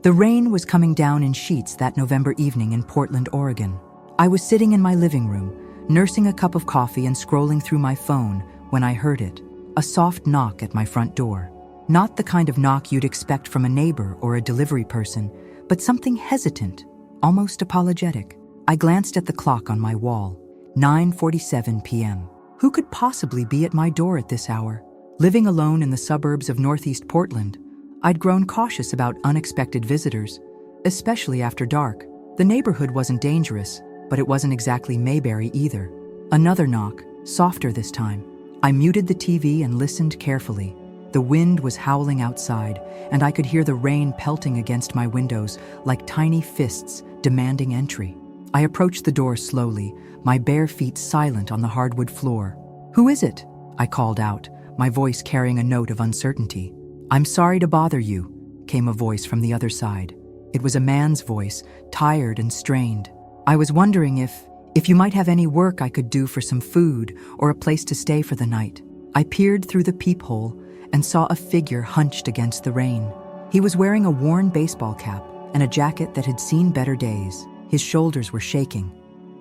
The rain was coming down in sheets that November evening in Portland, Oregon. I was sitting in my living room, nursing a cup of coffee and scrolling through my phone when I heard it, a soft knock at my front door. Not the kind of knock you'd expect from a neighbor or a delivery person, but something hesitant, almost apologetic. I glanced at the clock on my wall, 9:47 p.m. Who could possibly be at my door at this hour? Living alone in the suburbs of Northeast Portland, I'd grown cautious about unexpected visitors, especially after dark. The neighborhood wasn't dangerous, but it wasn't exactly Mayberry either. Another knock, softer this time. I muted the TV and listened carefully. The wind was howling outside, and I could hear the rain pelting against my windows like tiny fists demanding entry. I approached the door slowly, my bare feet silent on the hardwood floor. "Who is it?" I called out, my voice carrying a note of uncertainty. "I'm sorry to bother you," came a voice from the other side. It was a man's voice, tired and strained. "I was wondering if you might have any work I could do for some food or a place to stay for the night." I peered through the peephole and saw a figure hunched against the rain. He was wearing a worn baseball cap and a jacket that had seen better days. His shoulders were shaking.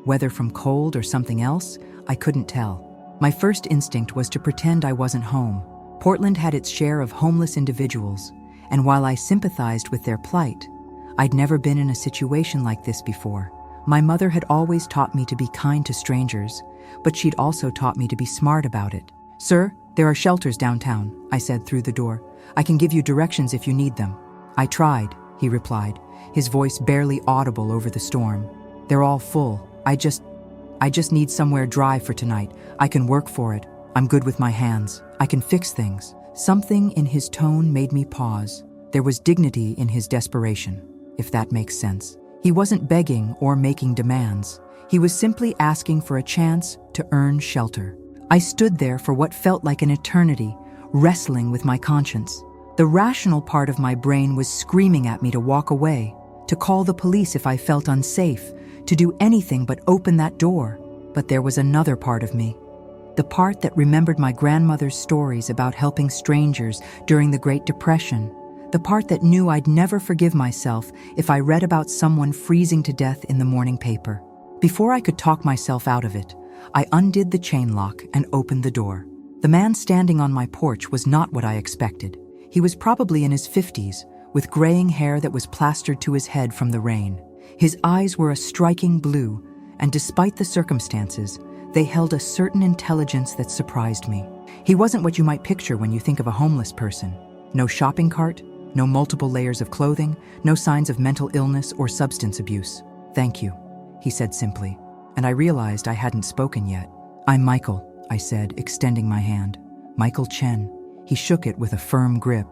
Whether from cold or something else, I couldn't tell. My first instinct was to pretend I wasn't home. Portland had its share of homeless individuals, and while I sympathized with their plight, I'd never been in a situation like this before. My mother had always taught me to be kind to strangers, but she'd also taught me to be smart about it. "Sir, there are shelters downtown," I said through the door. "I can give you directions if you need them." "I tried," he replied, his voice barely audible over the storm. "They're all full. I just need somewhere dry for tonight. I can work for it. I'm good with my hands. I can fix things." Something in his tone made me pause. There was dignity in his desperation, if that makes sense. He wasn't begging or making demands. He was simply asking for a chance to earn shelter. I stood there for what felt like an eternity, wrestling with my conscience. The rational part of my brain was screaming at me to walk away, to call the police if I felt unsafe, to do anything but open that door. But there was another part of me, the part that remembered my grandmother's stories about helping strangers during the Great Depression, the part that knew I'd never forgive myself if I read about someone freezing to death in the morning paper. Before I could talk myself out of it, I undid the chain lock and opened the door. The man standing on my porch was not what I expected. He was probably in his 50s, with graying hair that was plastered to his head from the rain. His eyes were a striking blue, and despite the circumstances, they held a certain intelligence that surprised me. He wasn't what you might picture when you think of a homeless person. No shopping cart, no multiple layers of clothing, no signs of mental illness or substance abuse. "Thank you," he said simply, and I realized I hadn't spoken yet. "I'm Michael," I said, extending my hand. "Michael Chen." He shook it with a firm grip.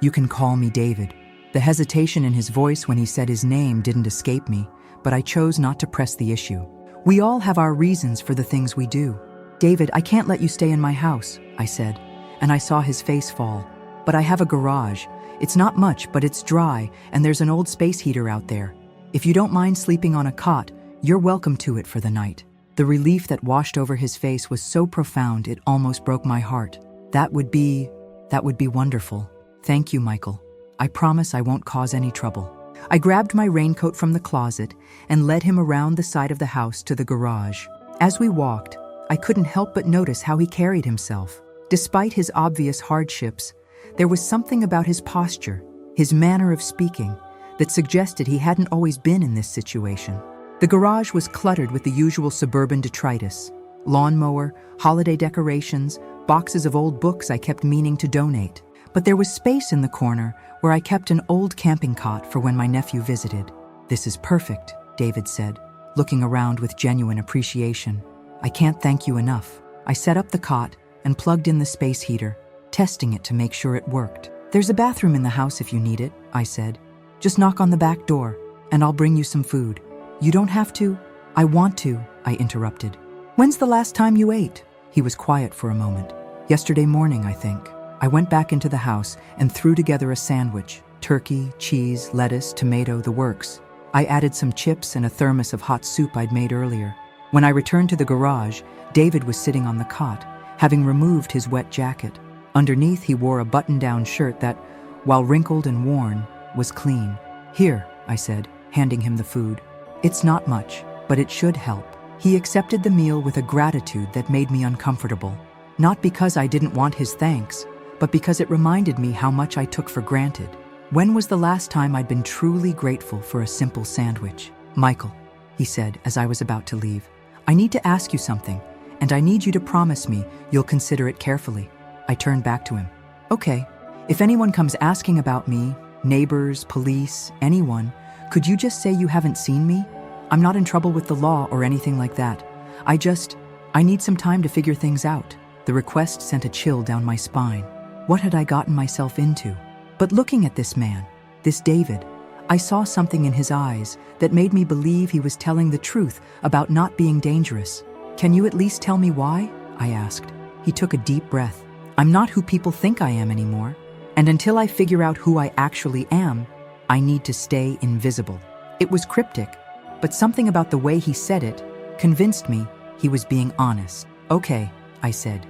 You can call me David." The hesitation in his voice when he said his name didn't escape me, but I chose not to press the issue. We all have our reasons for the things we do. "David, I can't let you stay in my house," I said, and I saw his face fall. "But I have a garage. It's not much, but it's dry, and there's an old space heater out there. If you don't mind sleeping on a cot, you're welcome to it for the night." The relief that washed over his face was so profound it almost broke my heart. That would be wonderful. "Thank you, Michael. I promise I won't cause any trouble." I grabbed my raincoat from the closet and led him around the side of the house to the garage. As we walked, I couldn't help but notice how he carried himself. Despite his obvious hardships, there was something about his posture, his manner of speaking, that suggested he hadn't always been in this situation. The garage was cluttered with the usual suburban detritus: lawnmower, holiday decorations, boxes of old books I kept meaning to donate. But there was space in the corner where I kept an old camping cot for when my nephew visited. "This is perfect," David said, looking around with genuine appreciation. "I can't thank you enough." I set up the cot and plugged in the space heater, testing it to make sure it worked. "There's a bathroom in the house if you need it," I said. "Just knock on the back door, and I'll bring you some food." "You don't have to." "I want to," I interrupted. "When's the last time you ate?" He was quiet for a moment. "Yesterday morning, I think." I went back into the house and threw together a sandwich: turkey, cheese, lettuce, tomato, the works. I added some chips and a thermos of hot soup I'd made earlier. When I returned to the garage, David was sitting on the cot, having removed his wet jacket. Underneath, he wore a button-down shirt that, while wrinkled and worn, was clean. "Here," I said, handing him the food. "It's not much, but it should help." He accepted the meal with a gratitude that made me uncomfortable. Not because I didn't want his thanks, but because it reminded me how much I took for granted. When was the last time I'd been truly grateful for a simple sandwich? "Michael," he said as I was about to leave, "I need to ask you something, and I need you to promise me you'll consider it carefully." I turned back to him. "Okay, if anyone comes asking about me, neighbors, police, anyone, could you just say you haven't seen me? I'm not in trouble with the law or anything like that. I need some time to figure things out." The request sent a chill down my spine. What had I gotten myself into? But looking at this man, this David, I saw something in his eyes that made me believe he was telling the truth about not being dangerous. "Can you at least tell me why?" I asked. He took a deep breath. "I'm not who people think I am anymore. And until I figure out who I actually am, I need to stay invisible." It was cryptic, but something about the way he said it convinced me he was being honest. "Okay," I said.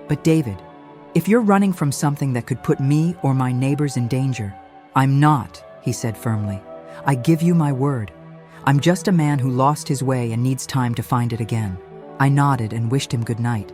"But David, if you're running from something that could put me or my neighbors in danger—" "I'm not," he said firmly. "I give you my word. I'm just a man who lost his way and needs time to find it again." I nodded and wished him good night.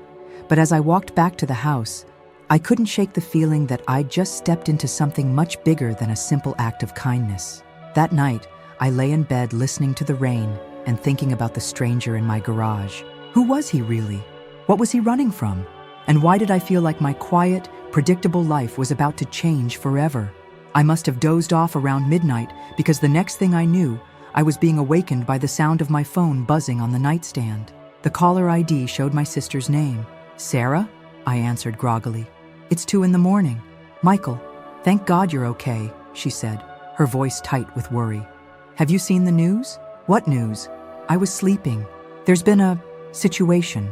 But as I walked back to the house, I couldn't shake the feeling that I'd just stepped into something much bigger than a simple act of kindness. That night, I lay in bed listening to the rain and thinking about the stranger in my garage. Who was he really? What was he running from? And why did I feel like my quiet, predictable life was about to change forever? I must have dozed off around midnight because the next thing I knew, I was being awakened by the sound of my phone buzzing on the nightstand. The caller ID showed my sister's name. "Sarah?" I answered groggily. "It's 2 a.m. "Michael, thank God you're okay," she said, her voice tight with worry. "Have you seen the news?" "What news?" I was sleeping. "There's been a situation.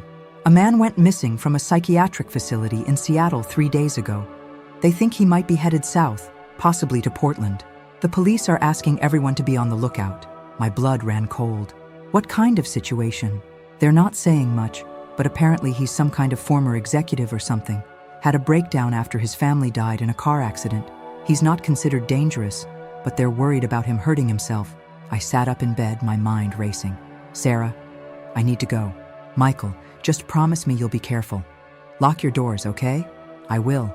A man went missing from a psychiatric facility in Seattle 3 days ago. They think he might be headed south, possibly to Portland. The police are asking everyone to be on the lookout." My blood ran cold. "What kind of situation?" "They're not saying much, but apparently he's some kind of former executive or something. Had a breakdown after his family died in a car accident. He's not considered dangerous, but they're worried about him hurting himself." I sat up in bed, my mind racing. "Sarah, I need to go." "Michael, just promise me you'll be careful. Lock your doors, okay?" "I will.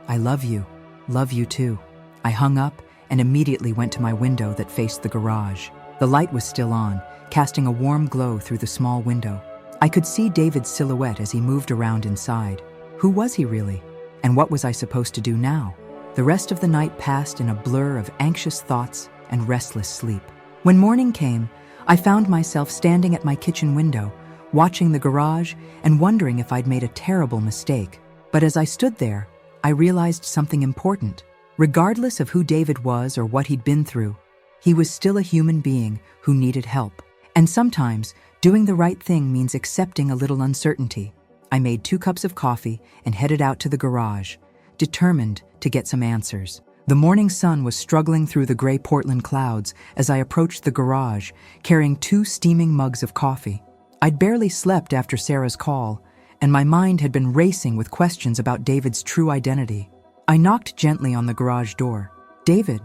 I love you. Love you too." I hung up and immediately went to my window that faced the garage. The light was still on, casting a warm glow through the small window. I could see David's silhouette as he moved around inside. Who was he really? And what was I supposed to do now? The rest of the night passed in a blur of anxious thoughts and restless sleep. When morning came, I found myself standing at my kitchen window, watching the garage and wondering if I'd made a terrible mistake. But as I stood there, I realized something important. Regardless of who David was or what he'd been through, he was still a human being who needed help. And sometimes, doing the right thing means accepting a little uncertainty. I made 2 cups of coffee and headed out to the garage, determined to get some answers. The morning sun was struggling through the gray Portland clouds as I approached the garage, carrying 2 steaming mugs of coffee. I'd barely slept after Sarah's call, and my mind had been racing with questions about David's true identity. I knocked gently on the garage door. "David,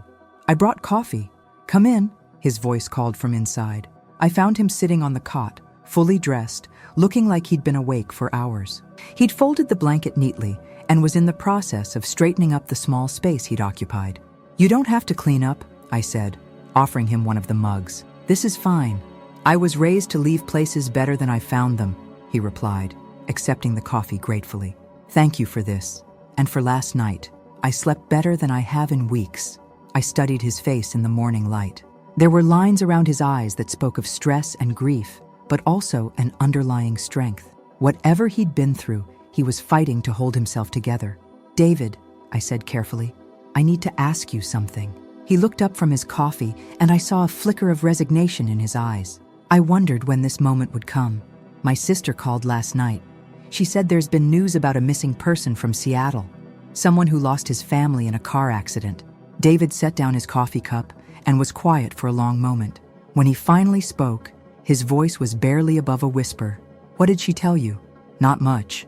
I brought coffee. Come in," his voice called from inside. I found him sitting on the cot, fully dressed, looking like he'd been awake for hours. He'd folded the blanket neatly and was in the process of straightening up the small space he'd occupied. "You don't have to clean up," I said, offering him one of the mugs. "This is fine. I was raised to leave places better than I found them," he replied, accepting the coffee gratefully. "Thank you for this. And for last night. I slept better than I have in weeks." I studied his face in the morning light. There were lines around his eyes that spoke of stress and grief, but also an underlying strength. Whatever he'd been through, he was fighting to hold himself together. "David," I said carefully, "I need to ask you something." He looked up from his coffee, and I saw a flicker of resignation in his eyes. I wondered when this moment would come. "My sister called last night. She said there's been news about a missing person from Seattle, someone who lost his family in a car accident." David set down his coffee cup and was quiet for a long moment. When he finally spoke, his voice was barely above a whisper. "What did she tell you?" "Not much.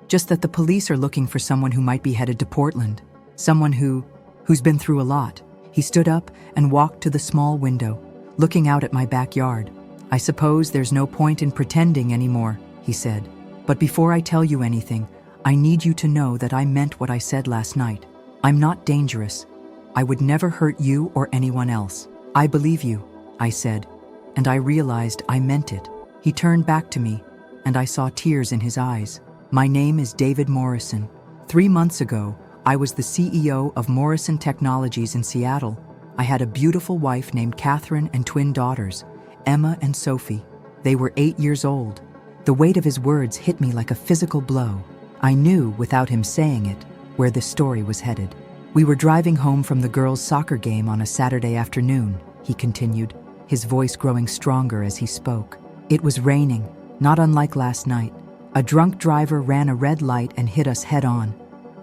Just that the police are looking for someone who might be headed to Portland. Someone who's been through a lot." He stood up and walked to the small window, looking out at my backyard. "I suppose there's no point in pretending anymore," he said. "But before I tell you anything, I need you to know that I meant what I said last night. I'm not dangerous. I would never hurt you or anyone else. I believe you," I said, and I realized I meant it. He turned back to me, and I saw tears in his eyes. "My name is David Morrison. 3 months ago, I was the CEO of Morrison Technologies in Seattle. I had a beautiful wife named Catherine and twin daughters, Emma and Sophie. They were 8 years old." The weight of his words hit me like a physical blow. I knew, without him saying it, where this story was headed. "We were driving home from the girls' soccer game on a Saturday afternoon," he continued, his voice growing stronger as he spoke. "It was raining, not unlike last night. A drunk driver ran a red light and hit us head-on.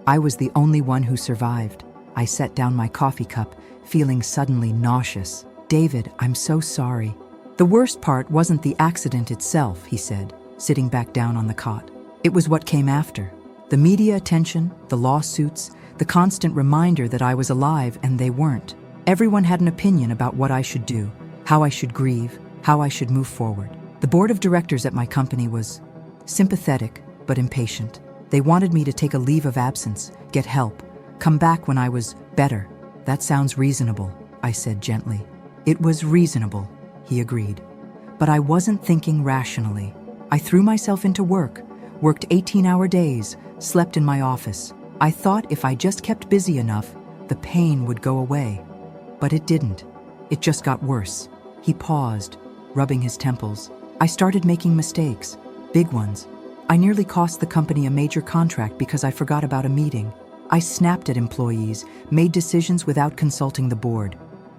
I was the only one who survived." I set down my coffee cup, feeling suddenly nauseous. "David, I'm so sorry." "The worst part wasn't the accident itself," he said, sitting back down on the cot. "It was what came after. The media attention, the lawsuits, the constant reminder that I was alive and they weren't. Everyone had an opinion about what I should do, how I should grieve, how I should move forward. The board of directors at my company was sympathetic but impatient. They wanted me to take a leave of absence, get help, come back when I was better." "That sounds reasonable," I said gently. "It was reasonable," he agreed. "But I wasn't thinking rationally. I threw myself into work, worked 18-hour days, slept in my office. I thought if I just kept busy enough, the pain would go away. But it didn't. It just got worse." He paused, rubbing his temples. "I started making mistakes, big ones. I nearly cost the company a major contract because I forgot about a meeting. I snapped at employees, made decisions without consulting the board.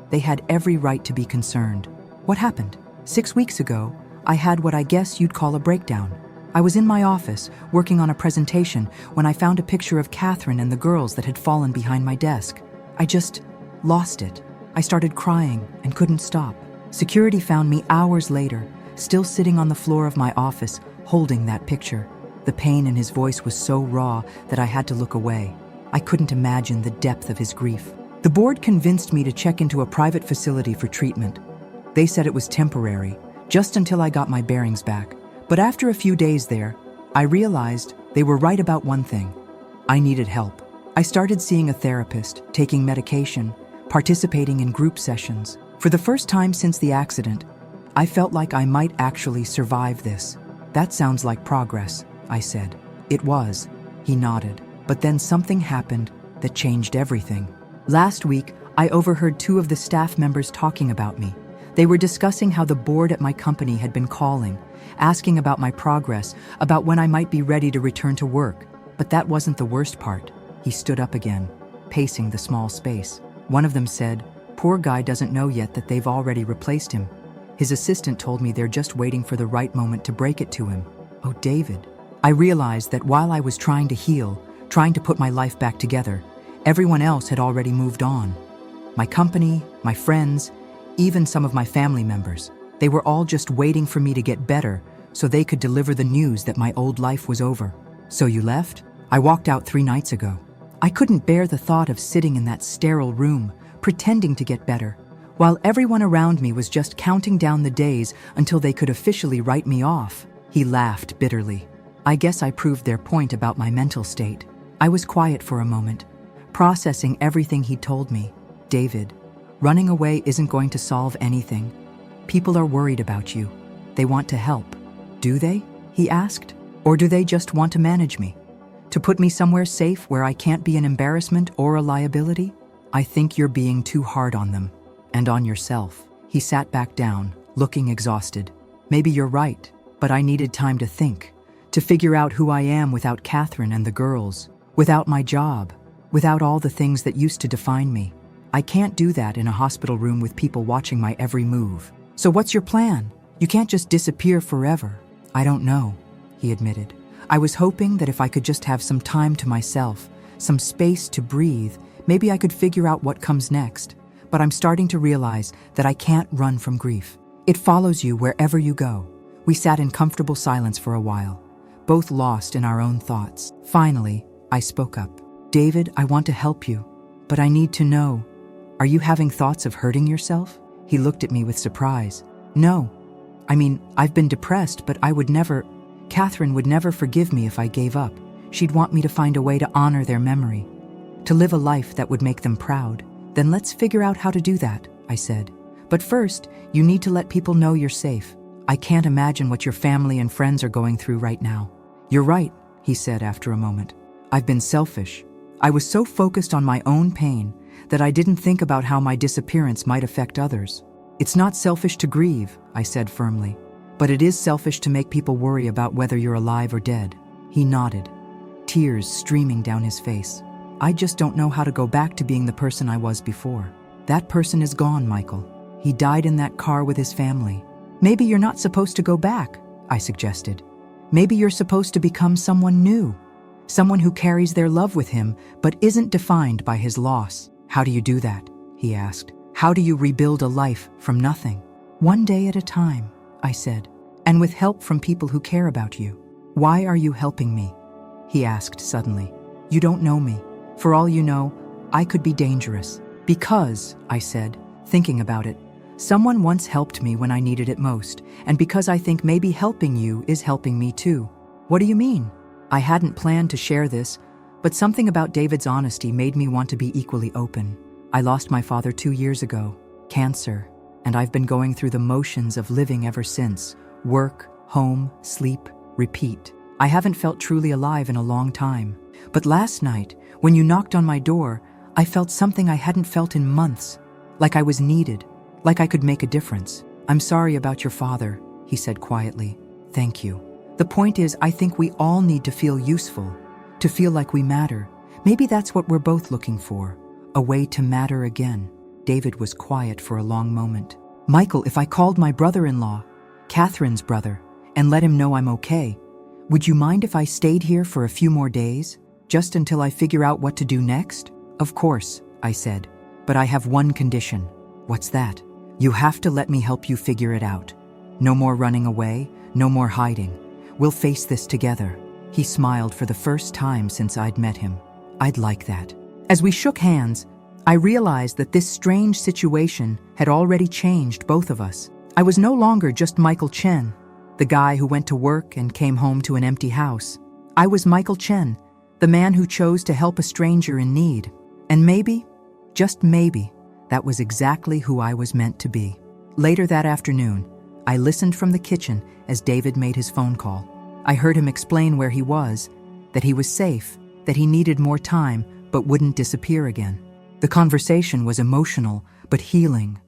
They had every right to be concerned. What happened? 6 weeks ago, I had what I guess you'd call a breakdown. I was in my office, working on a presentation, when I found a picture of Catherine and the girls that had fallen behind my desk. I just lost it. I started crying and couldn't stop. Security found me hours later, still sitting on the floor of my office, holding that picture. The pain in his voice was so raw that I had to look away. I couldn't imagine the depth of his grief. The board convinced me to check into a private facility for treatment. They said it was temporary, just until I got my bearings back. But after a few days there, I realized they were right about one thing. I needed help. I started seeing a therapist, taking medication, participating in group sessions. For the first time since the accident, I felt like I might actually survive this. "That sounds like progress," I said. "It was," he nodded. "But then something happened that changed everything. Last week, I overheard 2 of the staff members talking about me. They were discussing how the board at my company had been calling, asking about my progress, about when I might be ready to return to work. But that wasn't the worst part." He stood up again, pacing the small space. One of them said, "Poor guy doesn't know yet that they've already replaced him. His assistant told me they're just waiting for the right moment to break it to him." Oh, David. I realized that while I was trying to heal, trying to put my life back together, everyone else had already moved on. My company, my friends, even some of my family members. They were all just waiting for me to get better so they could deliver the news that my old life was over. "So you left?" "I walked out 3 nights ago. I couldn't bear the thought of sitting in that sterile room, pretending to get better, while everyone around me was just counting down the days until they could officially write me off." He laughed bitterly. I guess I proved their point about my mental state. I was quiet for a moment, processing everything he told me. "David, running away isn't going to solve anything. People are worried about you. They want to help." "Do they?" he asked. "Or do they just want to manage me? To put me somewhere safe where I can't be an embarrassment or a liability? I think you're being too hard on them. And on yourself." He sat back down, looking exhausted. "Maybe you're right, but I needed time to think, to figure out who I am without Catherine and the girls, without my job, without all the things that used to define me. I can't do that in a hospital room with people watching my every move. So what's your plan? You can't just disappear forever." "I don't know," he admitted. "I was hoping that if I could just have some time to myself, some space to breathe, maybe I could figure out what comes next. But I'm starting to realize that I can't run from grief. It follows you wherever you go." We sat in comfortable silence for a while, both lost in our own thoughts. Finally, I spoke up. "David, I want to help you, but I need to know, Are you having thoughts of hurting yourself? He looked at me with surprise. No. I've been depressed, but Catherine would never forgive me if I gave up. She'd want me to find a way to honor their memory, to live a life that would make them proud. Then let's figure out how to do that, I said. But first, you need to let people know you're safe. I can't imagine what your family and friends are going through right now. You're right, he said after a moment. I've been selfish. I was so focused on my own pain that I didn't think about how my disappearance might affect others. It's not selfish to grieve, I said firmly, but it is selfish to make people worry about whether you're alive or dead. He nodded, tears streaming down his face. I just don't know how to go back to being the person I was before. That person is gone, Michael. He died in that car with his family. Maybe you're not supposed to go back, I suggested. Maybe you're supposed to become someone new, someone who carries their love with him but isn't defined by his loss. How do you do that? He asked. How do you rebuild a life from nothing? One day at a time, I said, and with help from people who care about you. Why are you helping me? He asked suddenly. You don't know me. For all you know, I could be dangerous. Because, I said, thinking about it, someone once helped me when I needed it most, and because I think maybe helping you is helping me too. What do you mean? I hadn't planned to share this, but something about David's honesty made me want to be equally open. I lost my father 2 years ago, cancer, and I've been going through the motions of living ever since. Work, home, sleep, repeat. I haven't felt truly alive in a long time. But last night, when you knocked on my door, I felt something I hadn't felt in months. Like I was needed, like I could make a difference. I'm sorry about your father, he said quietly. Thank you. The point is, I think we all need to feel useful, to feel like we matter. Maybe that's what we're both looking for. A way to matter again. David was quiet for a long moment. Michael, if I called my brother-in-law, Catherine's brother, and let him know I'm okay, would you mind if I stayed here for a few more days? Just until I figure out what to do next? Of course, I said, but I have one condition. What's that? You have to let me help you figure it out. No more running away, no more hiding. We'll face this together. He smiled for the first time since I'd met him. I'd like that. As we shook hands, I realized that this strange situation had already changed both of us. I was no longer just Michael Chen, the guy who went to work and came home to an empty house. I was Michael Chen, the man who chose to help a stranger in need. And maybe, just maybe, that was exactly who I was meant to be. Later that afternoon, I listened from the kitchen as David made his phone call. I heard him explain where he was, that he was safe, that he needed more time, but wouldn't disappear again. The conversation was emotional, but healing.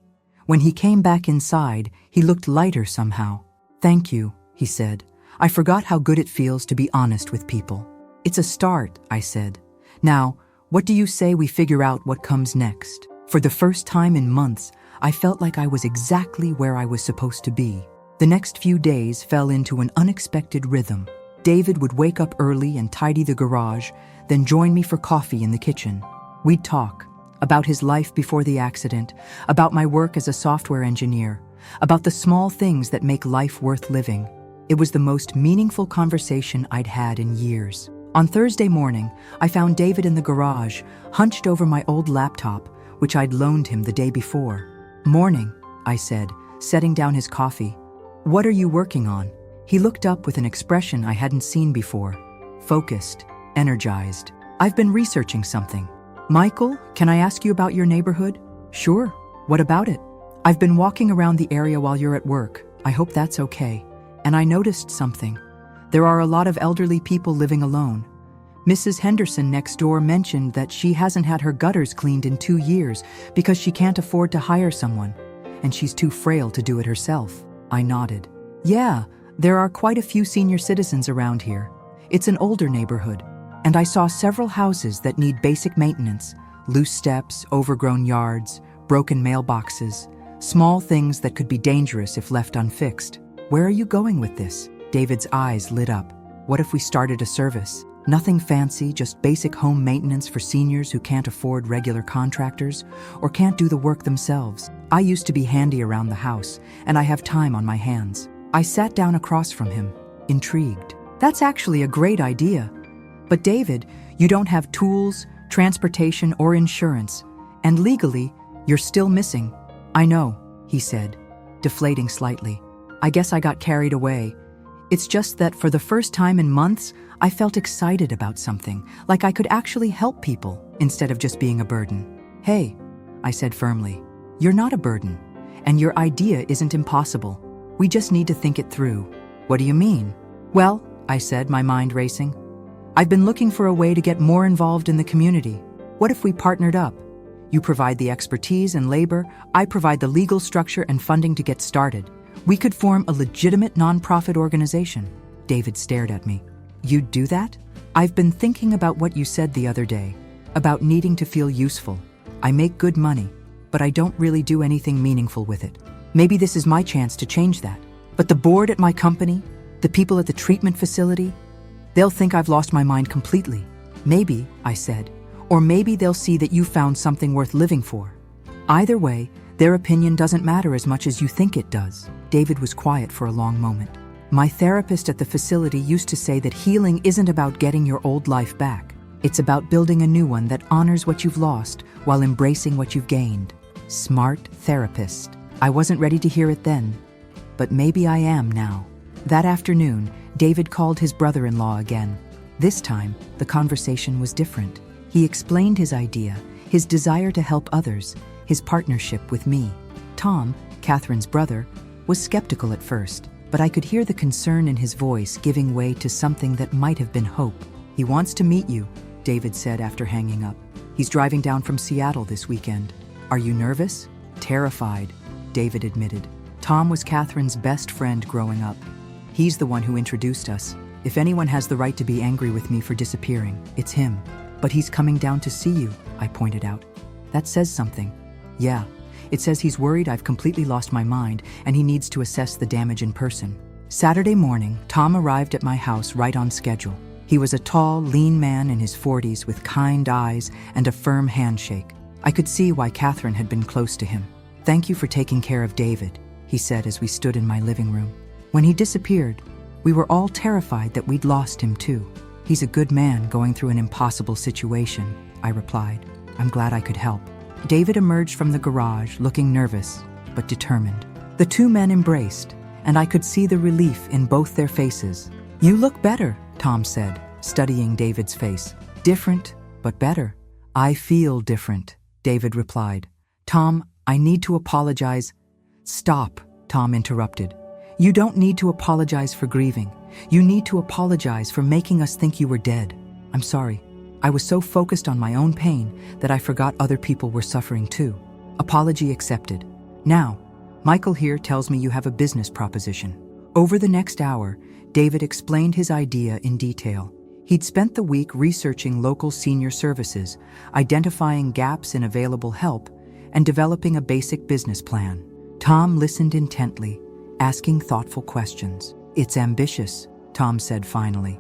When he came back inside, he looked lighter somehow. Thank you, he said. I forgot how good it feels to be honest with people. It's a start, I said. Now, what do you say we figure out what comes next? For the first time in months, I felt like I was exactly where I was supposed to be. The next few days fell into an unexpected rhythm. David would wake up early and tidy the garage, then join me for coffee in the kitchen. We'd talk about his life before the accident, about my work as a software engineer, about the small things that make life worth living. It was the most meaningful conversation I'd had in years. On Thursday morning, I found David in the garage, hunched over my old laptop, which I'd loaned him the day before. Morning, I said, setting down his coffee. What are you working on? He looked up with an expression I hadn't seen before. Focused, energized. I've been researching something. Michael, can I ask you about your neighborhood? Sure. What about it? I've been walking around the area while you're at work. I hope that's okay. And I noticed something. There are a lot of elderly people living alone. Mrs. Henderson next door mentioned that she hasn't had her gutters cleaned in 2 years because she can't afford to hire someone, and she's too frail to do it herself. I nodded. Yeah, there are quite a few senior citizens around here. It's an older neighborhood, and I saw several houses that need basic maintenance, loose steps, overgrown yards, broken mailboxes, small things that could be dangerous if left unfixed. Where are you going with this? David's eyes lit up. What if we started a service? Nothing fancy, just basic home maintenance for seniors who can't afford regular contractors or can't do the work themselves. I used to be handy around the house, and I have time on my hands. I sat down across from him, intrigued. That's actually a great idea. But David, you don't have tools, transportation, or insurance, and legally, You're still missing. I know, he said, deflating slightly. I guess I got carried away. It's just that for the first time in months, I felt excited about something, like I could actually help people instead of just being a burden. Hey, I said firmly, you're not a burden, and your idea isn't impossible. We just need to think it through. What do you mean? Well, I said, my mind racing, I've been looking for a way to get more involved in the community. What if we partnered up? You provide the expertise and labor, I provide the legal structure and funding to get started. We could form a legitimate nonprofit organization. David stared at me. You'd do that? I've been thinking about what you said the other day, about needing to feel useful. I make good money, but I don't really do anything meaningful with it. Maybe this is my chance to change that. But the board at my company, the people at the treatment facility, they'll think I've lost my mind completely. Maybe, I said, or maybe they'll see that you found something worth living for. Either way, their opinion doesn't matter as much as you think it does. David was quiet for a long moment. My therapist at the facility used to say that healing isn't about getting your old life back. It's about building a new one that honors what you've lost while embracing what you've gained. Smart therapist. I wasn't ready to hear it then, but maybe I am now. That afternoon, David called his brother-in-law again. This time, the conversation was different. He explained his idea, his desire to help others, his partnership with me. Tom, Catherine's brother, was skeptical at first, but I could hear the concern in his voice giving way to something that might have been hope. He wants to meet you, David said after hanging up. He's driving down from Seattle this weekend. Are you nervous? Terrified, David admitted. Tom was Catherine's best friend growing up. He's the one who introduced us. If anyone has the right to be angry with me for disappearing, it's him. But he's coming down to see you, I pointed out. That says something. Yeah, it says he's worried I've completely lost my mind and he needs to assess the damage in person. Saturday morning, Tom arrived at my house right on schedule. He was a tall, lean man in his 40s with kind eyes and a firm handshake. I could see why Catherine had been close to him. Thank you for taking care of David, he said as we stood in my living room. When he disappeared, we were all terrified that we'd lost him too. He's a good man going through an impossible situation, I replied. I'm glad I could help. David emerged from the garage looking nervous, but determined. The two men embraced, and I could see the relief in both their faces. You look better, Tom said, studying David's face. Different, but better. I feel different, David replied. Tom, I need to apologize. Stop, Tom interrupted. You don't need to apologize for grieving. You need to apologize for making us think you were dead. I'm sorry. I was so focused on my own pain that I forgot other people were suffering too. Apology accepted. Now, Michael here tells me you have a business proposition. Over the next hour, David explained his idea in detail. He'd spent the week researching local senior services, identifying gaps in available help, and developing a basic business plan. Tom listened intently, asking thoughtful questions. It's ambitious, Tom said finally,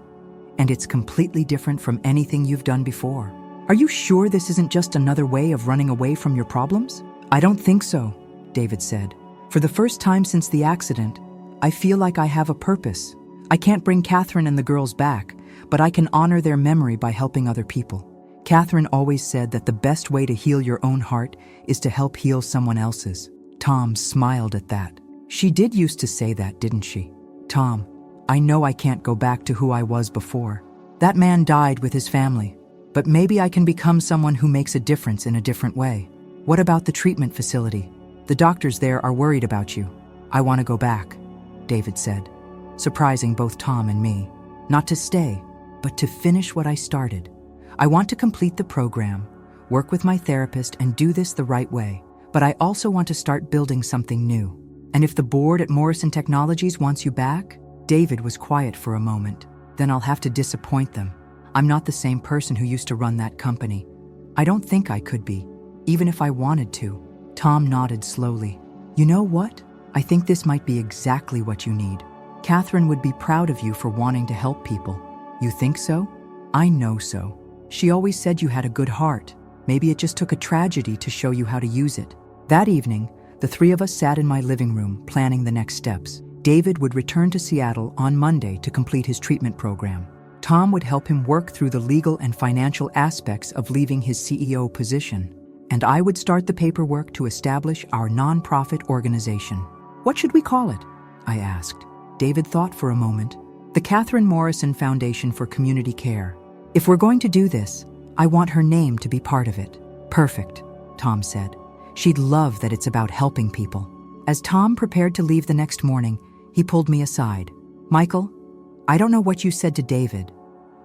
and it's completely different from anything you've done before. Are you sure this isn't just another way of running away from your problems? I don't think so, David said. For the first time since the accident, I feel like I have a purpose. I can't bring Catherine and the girls back, but I can honor their memory by helping other people. Catherine always said that the best way to heal your own heart is to help heal someone else's. Tom smiled at that. She did used to say that, didn't she? Tom, I know I can't go back to who I was before. That man died with his family, but maybe I can become someone who makes a difference in a different way. What about the treatment facility? The doctors there are worried about you. I want to go back, David said, surprising both Tom and me. Not to stay, but to finish what I started. I want to complete the program, work with my therapist, and do this the right way. But I also want to start building something new. And if the board at Morrison Technologies wants you back, David was quiet for a moment. Then I'll have to disappoint them. I'm not the same person who used to run that company. I don't think I could be, even if I wanted to. Tom nodded slowly. You know what? I think this might be exactly what you need. Catherine would be proud of you for wanting to help people. You think so? I know so. She always said you had a good heart. Maybe it just took a tragedy to show you how to use it. That evening, the three of us sat in my living room planning the next steps. David would return to Seattle on Monday to complete his treatment program. Tom would help him work through the legal and financial aspects of leaving his CEO position. and I would start the paperwork to establish our nonprofit organization. What should we call it? I asked. David thought for a moment. The Catherine Morrison Foundation for Community Care. If we're going to do this, I want her name to be part of it. Perfect, Tom said. She'd love that it's about helping people. As Tom prepared to leave the next morning, he pulled me aside. Michael, I don't know what you said to David,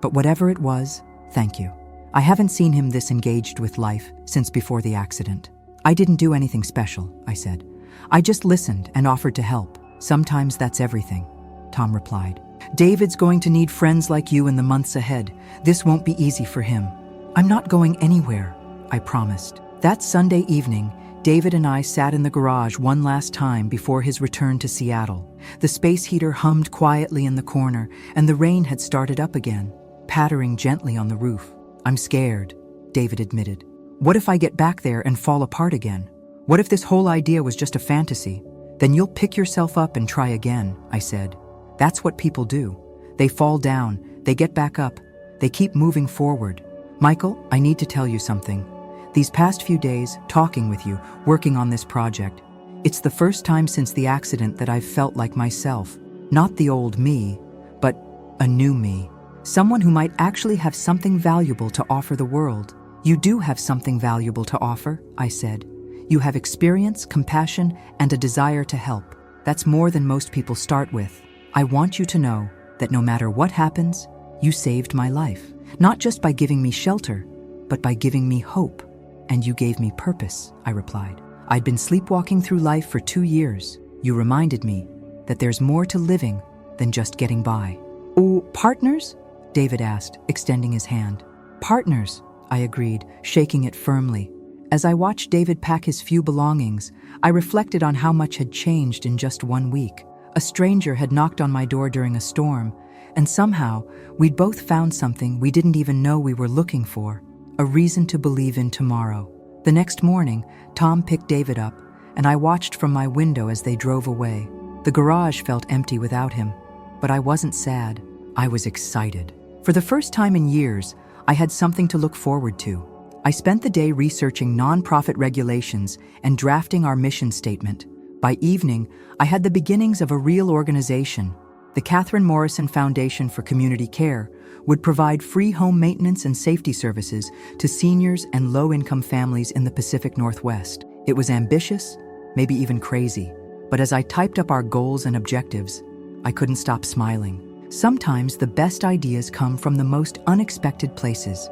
but whatever it was, thank you. I haven't seen him this engaged with life since before the accident. I didn't do anything special, I said. I just listened and offered to help. Sometimes that's everything, Tom replied. David's going to need friends like you in the months ahead. This won't be easy for him. I'm not going anywhere, I promised. That Sunday evening, David and I sat in the garage one last time before his return to Seattle. The space heater hummed quietly in the corner, and the rain had started up again, pattering gently on the roof. I'm scared, David admitted. What if I get back there and fall apart again? What if this whole idea was just a fantasy? Then you'll pick yourself up and try again, I said. That's what people do. They fall down, they get back up, they keep moving forward. Michael, I need to tell you something. These past few days, talking with you, working on this project, it's the first time since the accident that I've felt like myself. Not the old me, but a new me. Someone who might actually have something valuable to offer the world. You do have something valuable to offer, I said. You have experience, compassion, and a desire to help. That's more than most people start with. I want you to know that no matter what happens, you saved my life. Not just by giving me shelter, but by giving me hope. And you gave me purpose, I replied. I'd been sleepwalking through life for 2 years. You reminded me that there's more to living than just getting by. Oh, partners? David asked, extending his hand. Partners, I agreed, shaking it firmly. As I watched David pack his few belongings, I reflected on how much had changed in just 1 week. A stranger had knocked on my door during a storm, and somehow we'd both found something we didn't even know we were looking for. A reason to believe in tomorrow. The next morning, Tom picked David up, and I watched from my window as they drove away. The garage felt empty without him, but I wasn't sad. I was excited. For the first time in years, I had something to look forward to. I spent the day researching nonprofit regulations and drafting our mission statement. By evening, I had the beginnings of a real organization. The Catherine Morrison Foundation for Community Care would provide free home maintenance and safety services to seniors and low-income families in the Pacific Northwest. It was ambitious, maybe even crazy, but as I typed up our goals and objectives, I couldn't stop smiling. Sometimes the best ideas come from the most unexpected places,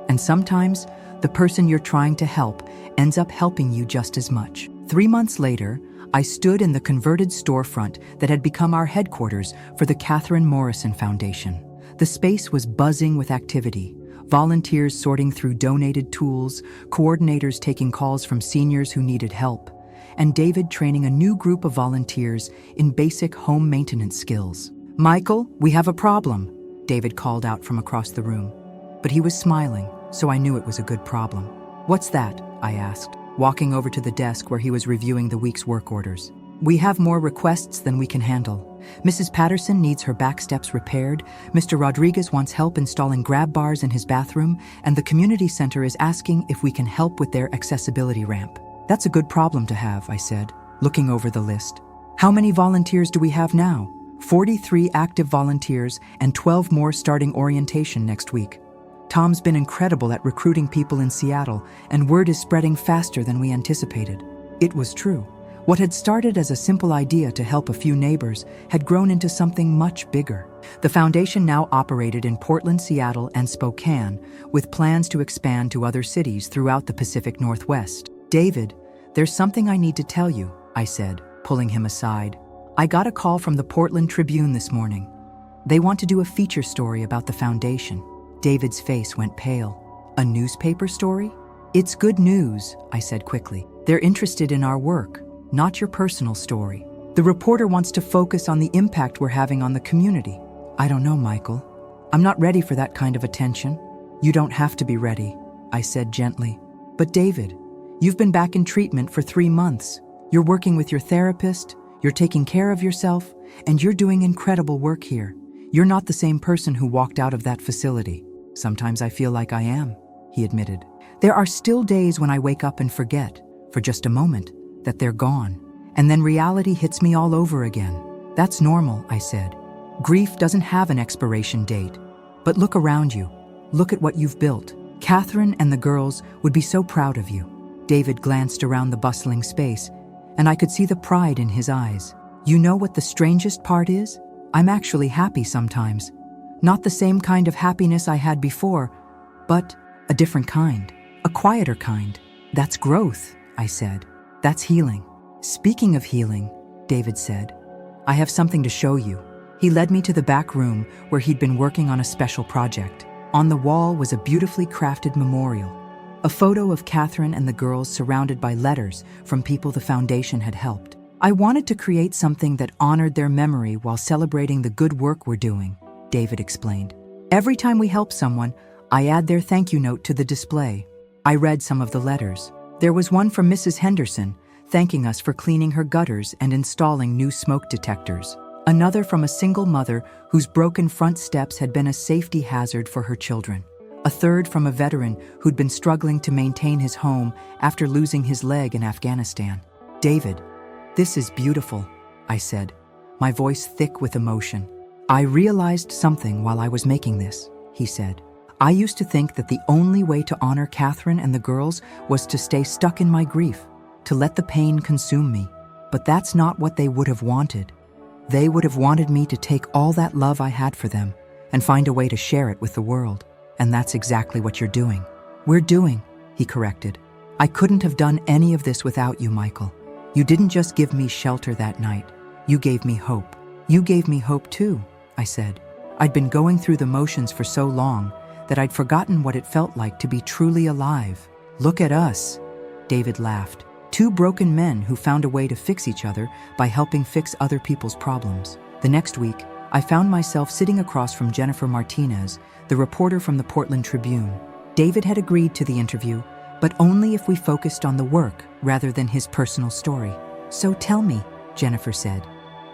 and sometimes the person you're trying to help ends up helping you just as much. 3 months later, I stood in the converted storefront that had become our headquarters for the Catherine Morrison Foundation. The space was buzzing with activity, volunteers sorting through donated tools, coordinators taking calls from seniors who needed help, and David training a new group of volunteers in basic home maintenance skills. Michael, we have a problem, David called out from across the room. But he was smiling, so I knew it was a good problem. What's that? I asked, walking over to the desk where he was reviewing the week's work orders. We have more requests than we can handle. Mrs. Patterson needs her back steps repaired, Mr. Rodriguez wants help installing grab bars in his bathroom, and the community center is asking if we can help with their accessibility ramp. That's a good problem to have, I said, looking over the list. How many volunteers do we have now? 43 active volunteers and 12 more starting orientation next week. Tom's been incredible at recruiting people in Seattle, and word is spreading faster than we anticipated. It was true. What had started as a simple idea to help a few neighbors had grown into something much bigger. The foundation now operated in Portland, Seattle, and Spokane, with plans to expand to other cities throughout the Pacific Northwest. David, there's something I need to tell you, I said, pulling him aside. I got a call from the Portland Tribune this morning. They want to do a feature story about the foundation. David's face went pale. A newspaper story? It's good news, I said quickly. They're interested in our work, not your personal story. The reporter wants to focus on the impact we're having on the community. I don't know, Michael. I'm not ready for that kind of attention. You don't have to be ready, I said gently. But David, you've been back in treatment for 3 months. You're working with your therapist, you're taking care of yourself, and you're doing incredible work here. You're not the same person who walked out of that facility. Sometimes I feel like I am, he admitted. There are still days when I wake up and forget, for just a moment, that they're gone. And then reality hits me all over again. That's normal, I said. Grief doesn't have an expiration date. But look around you. Look at what you've built. Catherine and the girls would be so proud of you. David glanced around the bustling space, and I could see the pride in his eyes. You know what the strangest part is? I'm actually happy sometimes. Not the same kind of happiness I had before, but a different kind, a quieter kind. That's growth, I said. That's healing. Speaking of healing, David said, I have something to show you. He led me to the back room where he'd been working on a special project. On the wall was a beautifully crafted memorial, a photo of Catherine and the girls surrounded by letters from people the foundation had helped. I wanted to create something that honored their memory while celebrating the good work we're doing, David explained. Every time we help someone, I add their thank you note to the display. I read some of the letters. There was one from Mrs. Henderson, thanking us for cleaning her gutters and installing new smoke detectors. Another from a single mother whose broken front steps had been a safety hazard for her children. A third from a veteran who'd been struggling to maintain his home after losing his leg in Afghanistan. David, this is beautiful, I said, my voice thick with emotion. I realized something while I was making this, he said. I used to think that the only way to honor Catherine and the girls was to stay stuck in my grief, to let the pain consume me. But that's not what they would have wanted. They would have wanted me to take all that love I had for them and find a way to share it with the world. And that's exactly what you're doing. We're doing, he corrected. I couldn't have done any of this without you, Michael. You didn't just give me shelter that night. You gave me hope. You gave me hope too, I said. I'd been going through the motions for so long that I'd forgotten what it felt like to be truly alive. Look at us, David laughed. Two broken men who found a way to fix each other by helping fix other people's problems. The next week, I found myself sitting across from Jennifer Martinez, the reporter from the Portland Tribune. David had agreed to the interview, but only if we focused on the work rather than his personal story. So tell me, Jennifer said,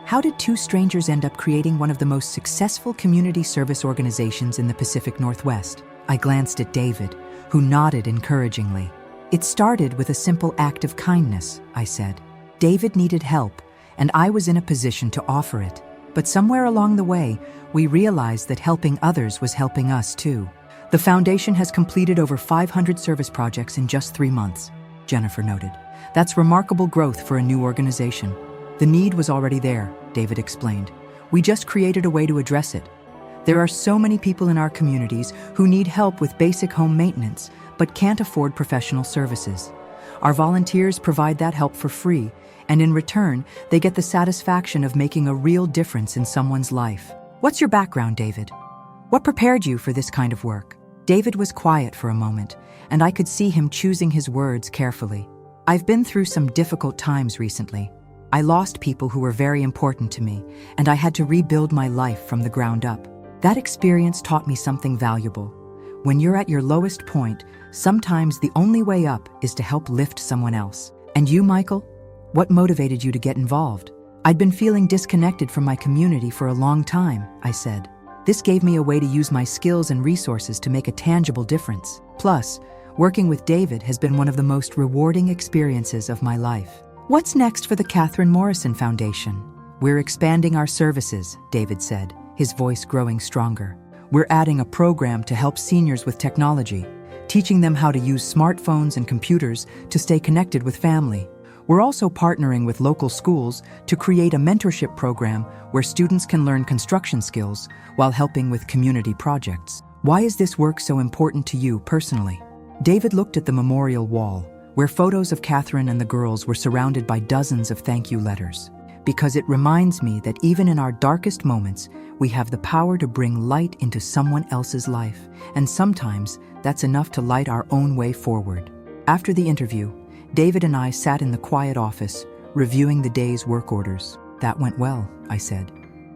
how did two strangers end up creating one of the most successful community service organizations in the Pacific Northwest? I glanced at David, who nodded encouragingly. It started with a simple act of kindness, I said. David needed help, and I was in a position to offer it. But somewhere along the way, we realized that helping others was helping us too. The foundation has completed over 500 service projects in just 3 months, Jennifer noted. That's remarkable growth for a new organization. The need was already there, David explained. We just created a way to address it. There are so many people in our communities who need help with basic home maintenance, but can't afford professional services. Our volunteers provide that help for free, and in return, they get the satisfaction of making a real difference in someone's life. What's your background, David? What prepared you for this kind of work? David was quiet for a moment, and I could see him choosing his words carefully. I've been through some difficult times recently. I lost people who were very important to me, and I had to rebuild my life from the ground up. That experience taught me something valuable. When you're at your lowest point, sometimes the only way up is to help lift someone else. And you, Michael? What motivated you to get involved? I'd been feeling disconnected from my community for a long time, I said. This gave me a way to use my skills and resources to make a tangible difference. Plus, working with David has been one of the most rewarding experiences of my life. What's next for the Catherine Morrison Foundation? We're expanding our services, David said, his voice growing stronger. We're adding a program to help seniors with technology, teaching them how to use smartphones and computers to stay connected with family. We're also partnering with local schools to create a mentorship program where students can learn construction skills while helping with community projects. Why is this work so important to you personally? David looked at the memorial wall, where photos of Catherine and the girls were surrounded by dozens of thank you letters. Because it reminds me that even in our darkest moments, we have the power to bring light into someone else's life, and sometimes that's enough to light our own way forward. After the interview, David and I sat in the quiet office, reviewing the day's work orders. That went well, I said.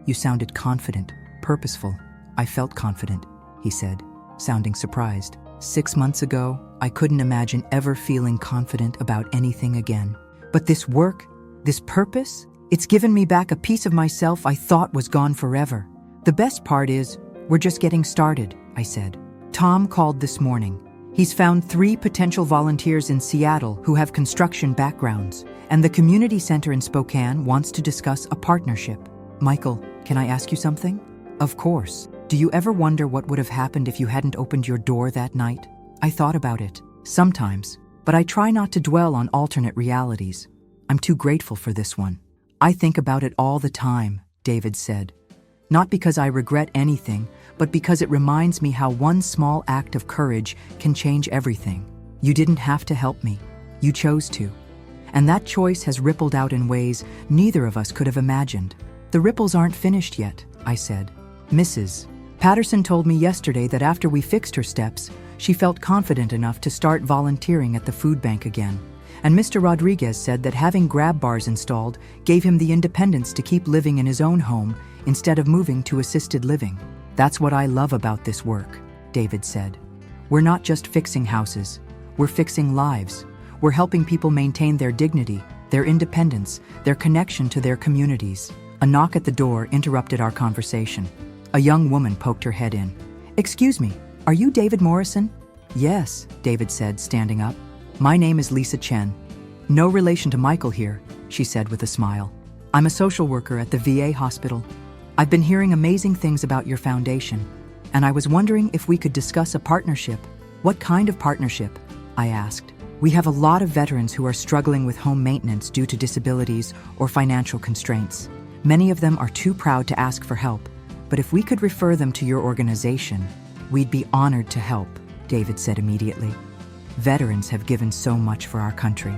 You sounded confident, purposeful. I felt confident, he said, sounding surprised. 6 months ago, I couldn't imagine ever feeling confident about anything again. But this work, this purpose, it's given me back a piece of myself I thought was gone forever. The best part is, we're just getting started, I said. Tom called this morning. He's found 3 potential volunteers in Seattle who have construction backgrounds, and the community center in Spokane wants to discuss a partnership. Michael, can I ask you something? Of course. Do you ever wonder what would have happened if you hadn't opened your door that night? I thought about it, sometimes, but I try not to dwell on alternate realities. I'm too grateful for this one. I think about it all the time, David said. Not because I regret anything, but because it reminds me how one small act of courage can change everything. You didn't have to help me. You chose to. And that choice has rippled out in ways neither of us could have imagined. The ripples aren't finished yet, I said. Mrs. Patterson told me yesterday that after we fixed her steps, she felt confident enough to start volunteering at the food bank again. And Mr. Rodriguez said that having grab bars installed gave him the independence to keep living in his own home instead of moving to assisted living. That's what I love about this work, David said. We're not just fixing houses, we're fixing lives. We're helping people maintain their dignity, their independence, their connection to their communities. A knock at the door interrupted our conversation. A young woman poked her head in. Excuse me, are you David Morrison? Yes, David said, standing up. My name is Lisa Chen. No relation to Michael here, she said with a smile. I'm a social worker at the VA hospital. I've been hearing amazing things about your foundation, and I was wondering if we could discuss a partnership. What kind of partnership? I asked. We have a lot of veterans who are struggling with home maintenance due to disabilities or financial constraints. Many of them are too proud to ask for help, but if we could refer them to your organization, we'd be honored to help, David said immediately. Veterans have given so much for our country.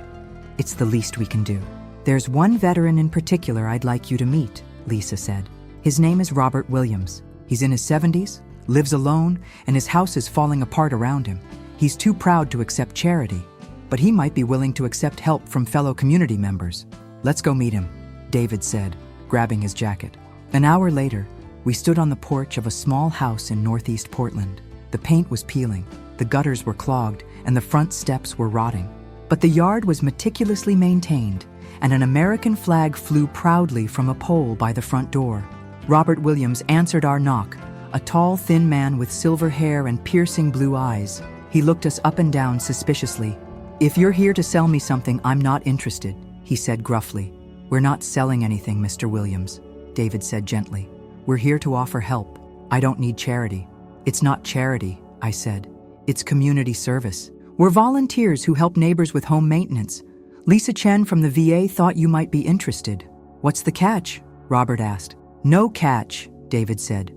It's the least we can do. There's one veteran in particular I'd like you to meet, Lisa said. His name is Robert Williams. He's in his 70s, lives alone, and his house is falling apart around him. He's too proud to accept charity, but he might be willing to accept help from fellow community members. Let's go meet him, David said, grabbing his jacket. An hour later, we stood on the porch of a small house in northeast Portland. The paint was peeling, the gutters were clogged, and the front steps were rotting. But the yard was meticulously maintained, and an American flag flew proudly from a pole by the front door. Robert Williams answered our knock, a tall, thin man with silver hair and piercing blue eyes. He looked us up and down suspiciously. If you're here to sell me something, I'm not interested, he said gruffly. We're not selling anything, Mr. Williams, David said gently. We're here to offer help. I don't need charity. It's not charity, I said. It's community service. We're volunteers who help neighbors with home maintenance. Lisa Chen from the VA thought you might be interested. What's the catch? Robert asked. No catch, David said.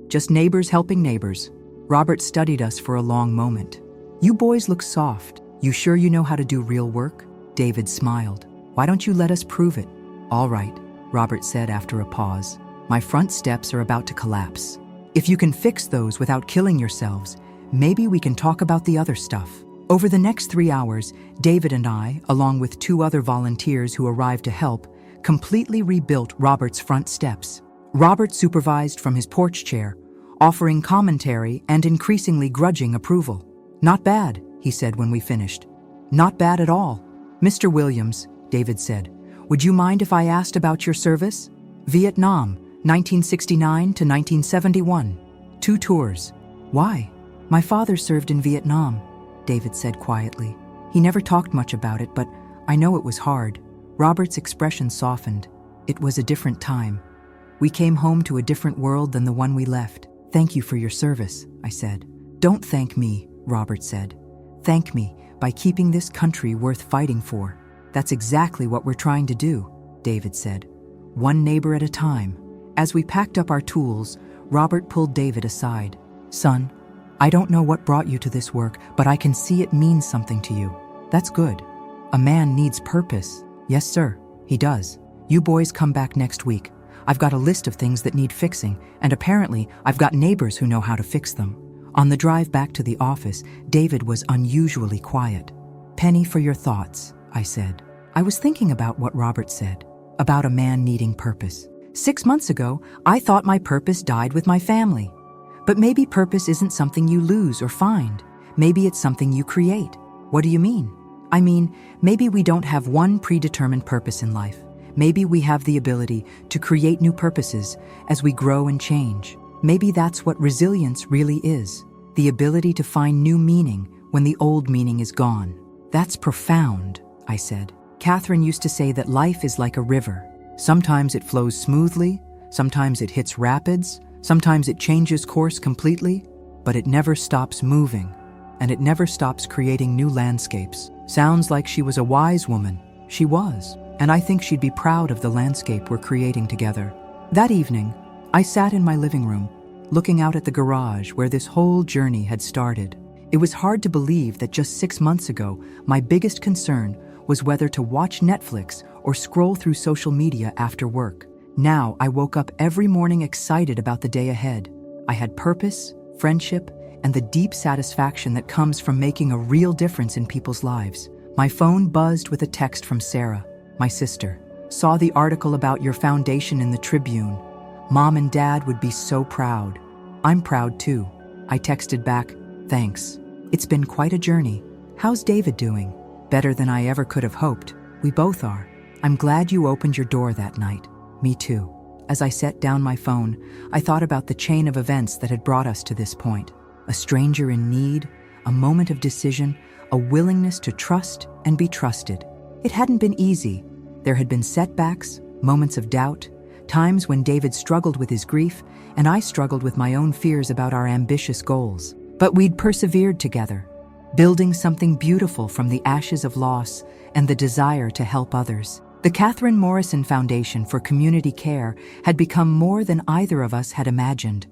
Just neighbors helping neighbors. Robert studied us for a long moment. You boys look soft. You sure you know how to do real work? David smiled. Why don't you let us prove it? All right, Robert said after a pause. My front steps are about to collapse. If you can fix those without killing yourselves, maybe we can talk about the other stuff. Over the next 3 hours, David and I, along with 2 other volunteers who arrived to help, completely rebuilt Robert's front steps. Robert supervised from his porch chair, offering commentary and increasingly grudging approval. Not bad, he said when we finished. Not bad at all. Mr. Williams, David said, would you mind if I asked about your service? Vietnam, 1969 to 1971. 2 tours. Why? My father served in Vietnam, David said quietly. He never talked much about it, but I know it was hard. Robert's expression softened. It was a different time. We came home to a different world than the one we left. Thank you for your service, I said. Don't thank me, Robert said. Thank me by keeping this country worth fighting for. That's exactly what we're trying to do, David said. One neighbor at a time. As we packed up our tools, Robert pulled David aside. Son, I don't know what brought you to this work, but I can see it means something to you. That's good. A man needs purpose. Yes, sir, he does. You boys come back next week. I've got a list of things that need fixing, and apparently I've got neighbors who know how to fix them. On the drive back to the office, David was unusually quiet. Penny for your thoughts, I said. I was thinking about what Robert said, about a man needing purpose. 6 months ago, I thought my purpose died with my family. But maybe purpose isn't something you lose or find. Maybe it's something you create. What do you mean? I mean, maybe we don't have one predetermined purpose in life. Maybe we have the ability to create new purposes as we grow and change. Maybe that's what resilience really is, the ability to find new meaning when the old meaning is gone. That's profound, I said. Catherine used to say that life is like a river. Sometimes it flows smoothly, sometimes it hits rapids, sometimes it changes course completely, but it never stops moving, and it never stops creating new landscapes. Sounds like she was a wise woman. She was, and I think she'd be proud of the landscape we're creating together. That evening, I sat in my living room, looking out at the garage where this whole journey had started. It was hard to believe that just 6 months ago, my biggest concern was whether to watch Netflix or scroll through social media after work. Now, I woke up every morning excited about the day ahead. I had purpose, friendship, and the deep satisfaction that comes from making a real difference in people's lives. My phone buzzed with a text from Sarah, my sister. Saw the article about your foundation in the Tribune. Mom and Dad would be so proud. I'm proud too. I texted back, thanks. It's been quite a journey. How's David doing? Better than I ever could have hoped. We both are. I'm glad you opened your door that night. Me too. As I set down my phone, I thought about the chain of events that had brought us to this point. A stranger in need, a moment of decision, a willingness to trust and be trusted. It hadn't been easy. There had been setbacks, moments of doubt, times when David struggled with his grief, and I struggled with my own fears about our ambitious goals. But we'd persevered together, building something beautiful from the ashes of loss and the desire to help others. The Catherine Morrison Foundation for Community Care had become more than either of us had imagined.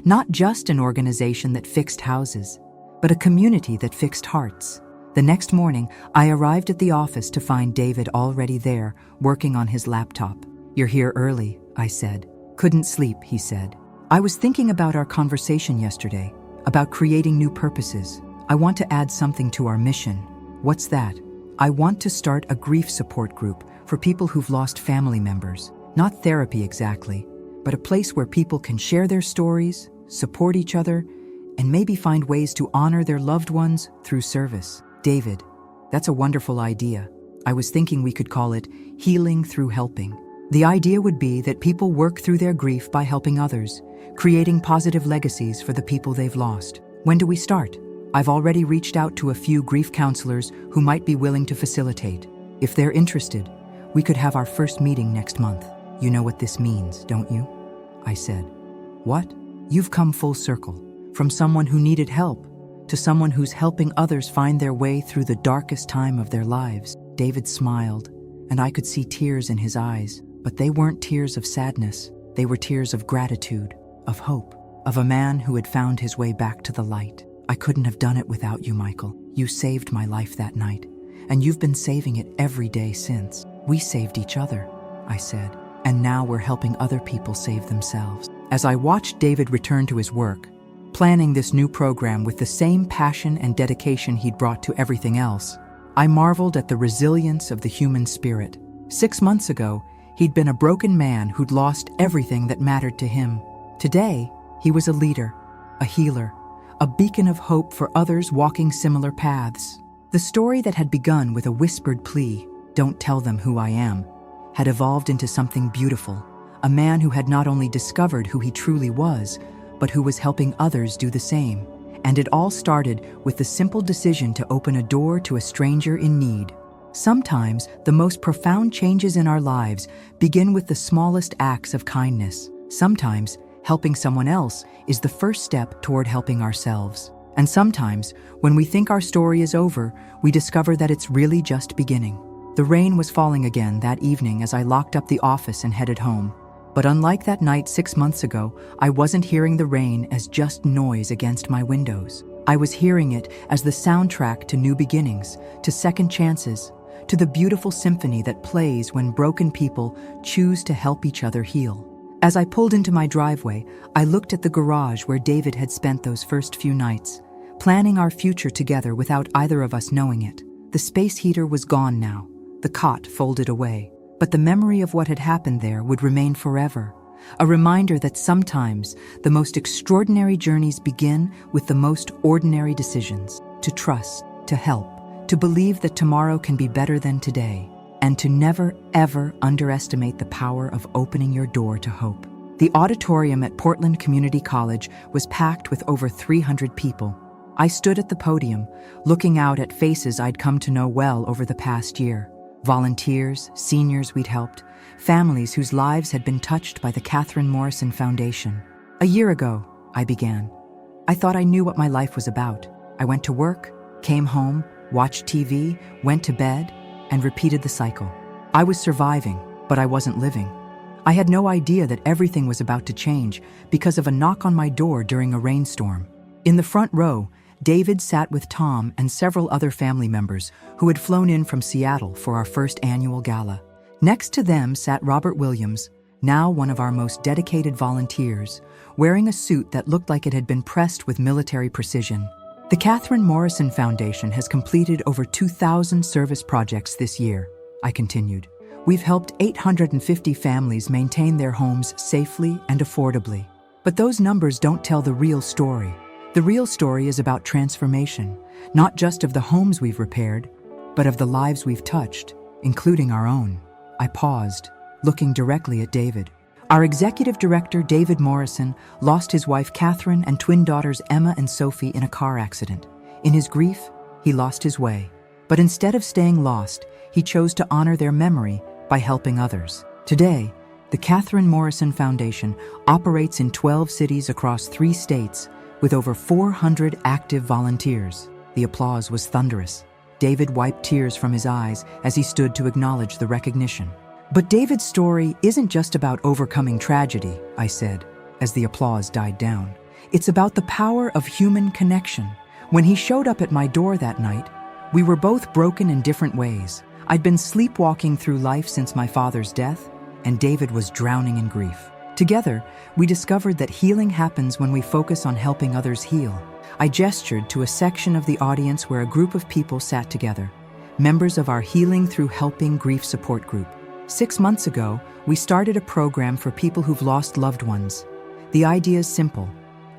Not just an organization that fixed houses, but a community that fixed hearts. The next morning, I arrived at the office to find David already there, working on his laptop. You're here early, I said. Couldn't sleep, he said. I was thinking about our conversation yesterday, about creating new purposes. I want to add something to our mission. What's that? I want to start a grief support group for people who've lost family members. Not therapy exactly, but a place where people can share their stories, support each other, and maybe find ways to honor their loved ones through service. David, that's a wonderful idea. I was thinking we could call it Healing Through Helping. The idea would be that people work through their grief by helping others, creating positive legacies for the people they've lost. When do we start? I've already reached out to a few grief counselors who might be willing to facilitate. If they're interested, we could have our first meeting next month. You know what this means, don't you? I said. What? You've come full circle. From someone who needed help to someone who's helping others find their way through the darkest time of their lives. David smiled, and I could see tears in his eyes, but they weren't tears of sadness. They were tears of gratitude, of hope, of a man who had found his way back to the light. I couldn't have done it without you, Michael. You saved my life that night, and you've been saving it every day since. We saved each other, I said, and now we're helping other people save themselves. As I watched David return to his work, planning this new program with the same passion and dedication he'd brought to everything else, I marveled at the resilience of the human spirit. 6 months ago, he'd been a broken man who'd lost everything that mattered to him. Today, he was a leader, a healer, a beacon of hope for others walking similar paths. The story that had begun with a whispered plea, "Don't tell them who I am," had evolved into something beautiful, a man who had not only discovered who he truly was, but who was helping others do the same. And it all started with the simple decision to open a door to a stranger in need. Sometimes, the most profound changes in our lives begin with the smallest acts of kindness. Sometimes, helping someone else is the first step toward helping ourselves. And sometimes, when we think our story is over, we discover that it's really just beginning. The rain was falling again that evening as I locked up the office and headed home. But unlike that night 6 months ago, I wasn't hearing the rain as just noise against my windows. I was hearing it as the soundtrack to new beginnings, to second chances, to the beautiful symphony that plays when broken people choose to help each other heal. As I pulled into my driveway, I looked at the garage where David had spent those first few nights, planning our future together without either of us knowing it. The space heater was gone now, the cot folded away. But the memory of what had happened there would remain forever, a reminder that sometimes the most extraordinary journeys begin with the most ordinary decisions: to trust, to help, to believe that tomorrow can be better than today, and to never, ever underestimate the power of opening your door to hope. The auditorium at Portland Community College was packed with over 300 people. I stood at the podium, looking out at faces I'd come to know well over the past year. Volunteers, seniors we'd helped, families whose lives had been touched by the Catherine Morrison Foundation. A year ago, I began. I thought I knew what my life was about. I went to work, came home, watched TV, went to bed, and repeated the cycle. I was surviving, but I wasn't living. I had no idea that everything was about to change because of a knock on my door during a rainstorm. In the front row, David sat with Tom and several other family members who had flown in from Seattle for our first annual gala. Next to them sat Robert Williams, now one of our most dedicated volunteers, wearing a suit that looked like it had been pressed with military precision. The Catherine Morrison Foundation has completed over 2,000 service projects this year, I continued. We've helped 850 families maintain their homes safely and affordably. But those numbers don't tell the real story. The real story is about transformation, not just of the homes we've repaired, but of the lives we've touched, including our own. I paused, looking directly at David. Our executive director, David Morrison, lost his wife Catherine and twin daughters Emma and Sophie in a car accident. In his grief, he lost his way. But instead of staying lost, he chose to honor their memory by helping others. Today, the Catherine Morrison Foundation operates in 12 cities across 3 states with over 400 active volunteers. The applause was thunderous. David wiped tears from his eyes as he stood to acknowledge the recognition. But David's story isn't just about overcoming tragedy, I said, as the applause died down. It's about the power of human connection. When he showed up at my door that night, we were both broken in different ways. I'd been sleepwalking through life since my father's death, and David was drowning in grief. Together, we discovered that healing happens when we focus on helping others heal. I gestured to a section of the audience where a group of people sat together, members of our Healing Through Helping Grief support group. 6 months ago, we started a program for people who've lost loved ones. The idea is simple: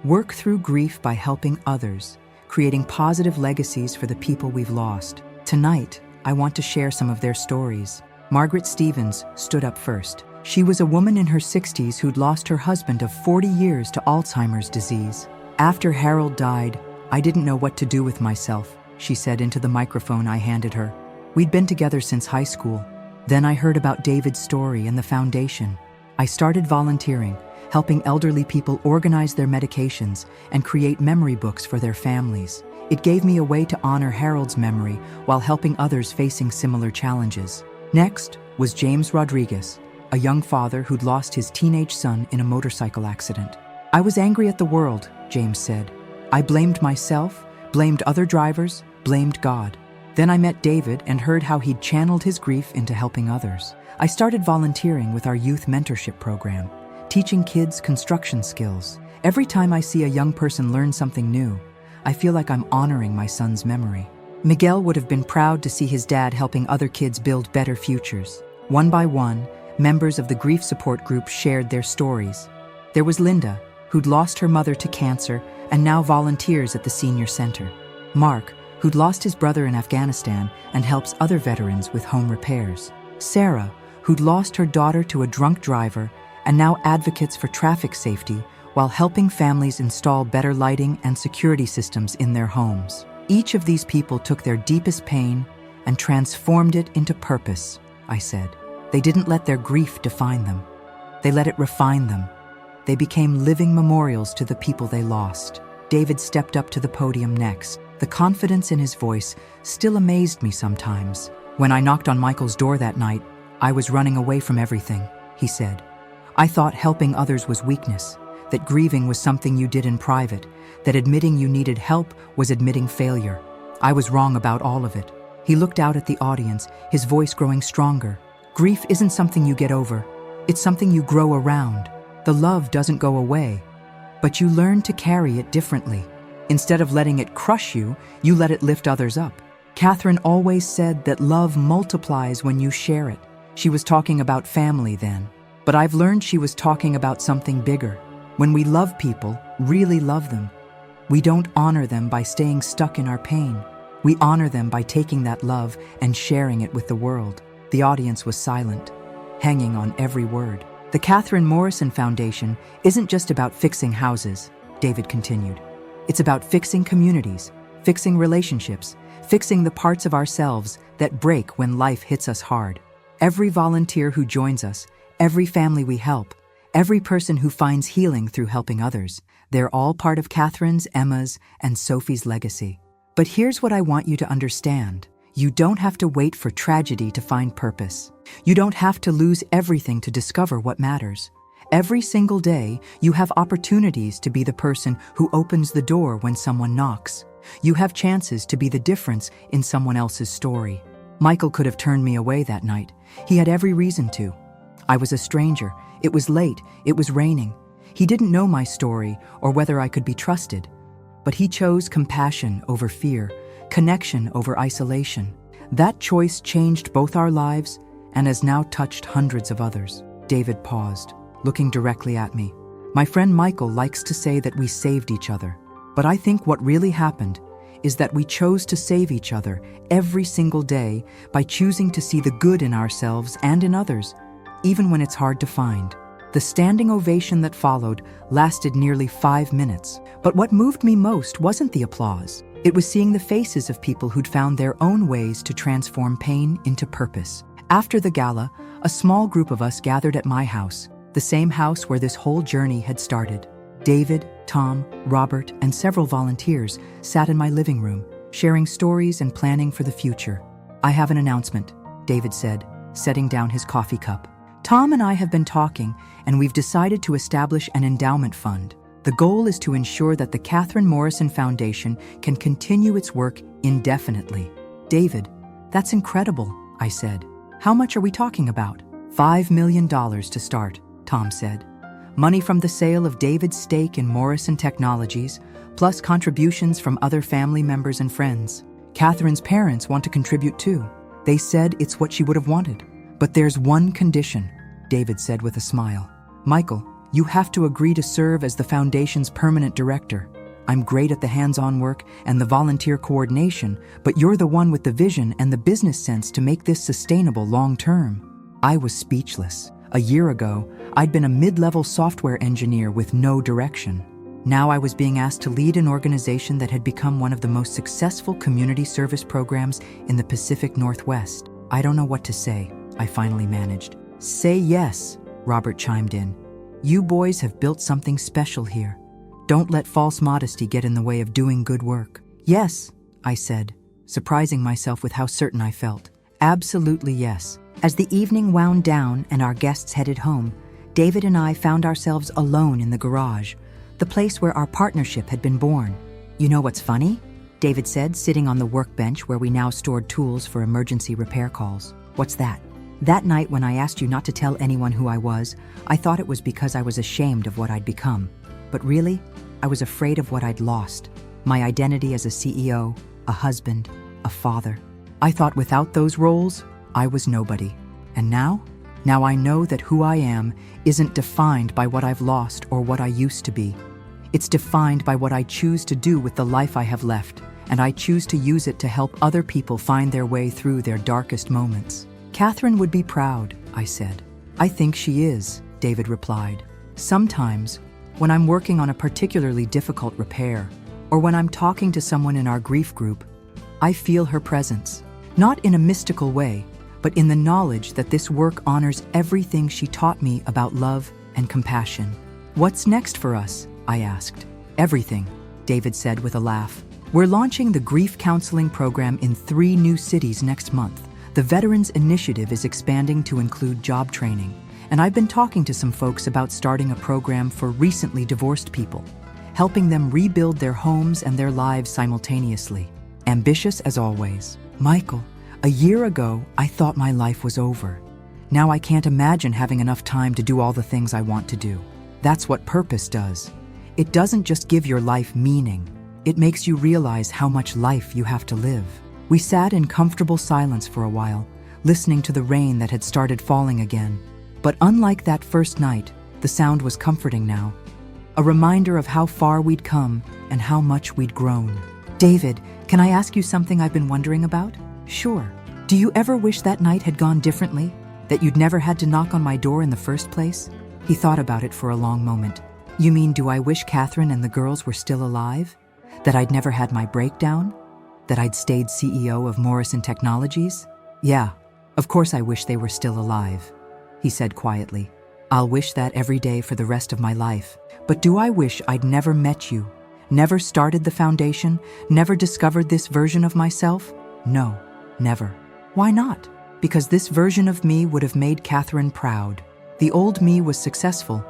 work through grief by helping others, creating positive legacies for the people we've lost. Tonight, I want to share some of their stories. Margaret Stevens stood up first. She was a woman in her 60s who'd lost her husband of 40 years to Alzheimer's disease. After Harold died, I didn't know what to do with myself, she said into the microphone I handed her. We'd been together since high school. Then I heard about David's story and the foundation. I started volunteering, helping elderly people organize their medications and create memory books for their families. It gave me a way to honor Harold's memory while helping others facing similar challenges. Next was James Rodriguez, a young father who'd lost his teenage son in a motorcycle accident. I was angry at the world, James said. I blamed myself, blamed other drivers, blamed God. Then I met David and heard how he'd channeled his grief into helping others. I started volunteering with our youth mentorship program, teaching kids construction skills. Every time I see a young person learn something new, I feel like I'm honoring my son's memory. Miguel would have been proud to see his dad helping other kids build better futures. One by one, members of the grief support group shared their stories. There was Linda, who'd lost her mother to cancer and now volunteers at the senior center. Mark, who'd lost his brother in Afghanistan and helps other veterans with home repairs. Sarah, who'd lost her daughter to a drunk driver and now advocates for traffic safety while helping families install better lighting and security systems in their homes. Each of these people took their deepest pain and transformed it into purpose, I said. They didn't let their grief define them. They let it refine them. They became living memorials to the people they lost. David stepped up to the podium next. The confidence in his voice still amazed me sometimes. When I knocked on Michael's door that night, I was running away from everything, he said. I thought helping others was weakness, that grieving was something you did in private, that admitting you needed help was admitting failure. I was wrong about all of it. He looked out at the audience, his voice growing stronger. Grief isn't something you get over. It's something you grow around. The love doesn't go away, but you learn to carry it differently. Instead of letting it crush you, you let it lift others up. Catherine always said that love multiplies when you share it. She was talking about family then, but I've learned she was talking about something bigger. When we love people, really love them, we don't honor them by staying stuck in our pain. We honor them by taking that love and sharing it with the world. The audience was silent, hanging on every word. The Catherine Morrison Foundation isn't just about fixing houses, David continued. It's about fixing communities, fixing relationships, fixing the parts of ourselves that break when life hits us hard. Every volunteer who joins us, every family we help, every person who finds healing through helping others, they're all part of Catherine's, Emma's, and Sophie's legacy. But here's what I want you to understand. You don't have to wait for tragedy to find purpose. You don't have to lose everything to discover what matters. Every single day, you have opportunities to be the person who opens the door when someone knocks. You have chances to be the difference in someone else's story. Michael could have turned me away that night. He had every reason to. I was a stranger. It was late. It was raining. He didn't know my story or whether I could be trusted. But he chose compassion over fear, connection over isolation. That choice changed both our lives and has now touched hundreds of others. David paused, looking directly at me. My friend Michael likes to say that we saved each other. But I think what really happened is that we chose to save each other every single day by choosing to see the good in ourselves and in others, even when it's hard to find. The standing ovation that followed lasted nearly 5 minutes. But what moved me most wasn't the applause. It was seeing the faces of people who'd found their own ways to transform pain into purpose. After the gala, a small group of us gathered at my house, the same house where this whole journey had started. David, Tom, Robert, and several volunteers sat in my living room, sharing stories and planning for the future. I have an announcement, David said, setting down his coffee cup. Tom and I have been talking, and we've decided to establish an endowment fund. The goal is to ensure that the Catherine Morrison Foundation can continue its work indefinitely. David, that's incredible, I said. How much are we talking about? $5 million to start, Tom said. Money from the sale of David's stake in Morrison Technologies, plus contributions from other family members and friends. Catherine's parents want to contribute too. They said it's what she would have wanted. But there's one condition, David said with a smile. Michael, you have to agree to serve as the foundation's permanent director. I'm great at the hands-on work and the volunteer coordination, but you're the one with the vision and the business sense to make this sustainable long-term. I was speechless. A year ago, I'd been a mid-level software engineer with no direction. Now I was being asked to lead an organization that had become one of the most successful community service programs in the Pacific Northwest. I don't know what to say, I finally managed. Say yes, Robert chimed in. You boys have built something special here. Don't let false modesty get in the way of doing good work. Yes, I said, surprising myself with how certain I felt. Absolutely yes. As the evening wound down and our guests headed home, David and I found ourselves alone in the garage, the place where our partnership had been born. You know what's funny? David said, sitting on the workbench where we now stored tools for emergency repair calls. What's that? That night when I asked you not to tell anyone who I was, I thought it was because I was ashamed of what I'd become. But really, I was afraid of what I'd lost. My identity as a CEO, a husband, a father. I thought without those roles, I was nobody. And now I know that who I am isn't defined by what I've lost or what I used to be. It's defined by what I choose to do with the life I have left, and I choose to use it to help other people find their way through their darkest moments. Catherine would be proud, I said. I think she is, David replied. Sometimes, when I'm working on a particularly difficult repair, or when I'm talking to someone in our grief group, I feel her presence. Not in a mystical way, but in the knowledge that this work honors everything she taught me about love and compassion. What's next for us? I asked. Everything, David said with a laugh. We're launching the grief counseling program in 3 new cities next month. The Veterans Initiative is expanding to include job training, and I've been talking to some folks about starting a program for recently divorced people, helping them rebuild their homes and their lives simultaneously. Ambitious as always. Michael, a year ago, I thought my life was over. Now I can't imagine having enough time to do all the things I want to do. That's what purpose does. It doesn't just give your life meaning. It makes you realize how much life you have to live. We sat in comfortable silence for a while, listening to the rain that had started falling again. But unlike that first night, the sound was comforting now. A reminder of how far we'd come and how much we'd grown. David, can I ask you something I've been wondering about? Sure. Do you ever wish that night had gone differently? That you'd never had to knock on my door in the first place? He thought about it for a long moment. You mean, do I wish Catherine and the girls were still alive? That I'd never had my breakdown? That I'd stayed CEO of Morrison Technologies? Yeah, of course I wish they were still alive, he said quietly. I'll wish that every day for the rest of my life. But do I wish I'd never met you, never started the foundation, never discovered this version of myself? No, never. Why not? Because this version of me would have made Catherine proud. The old me was successful,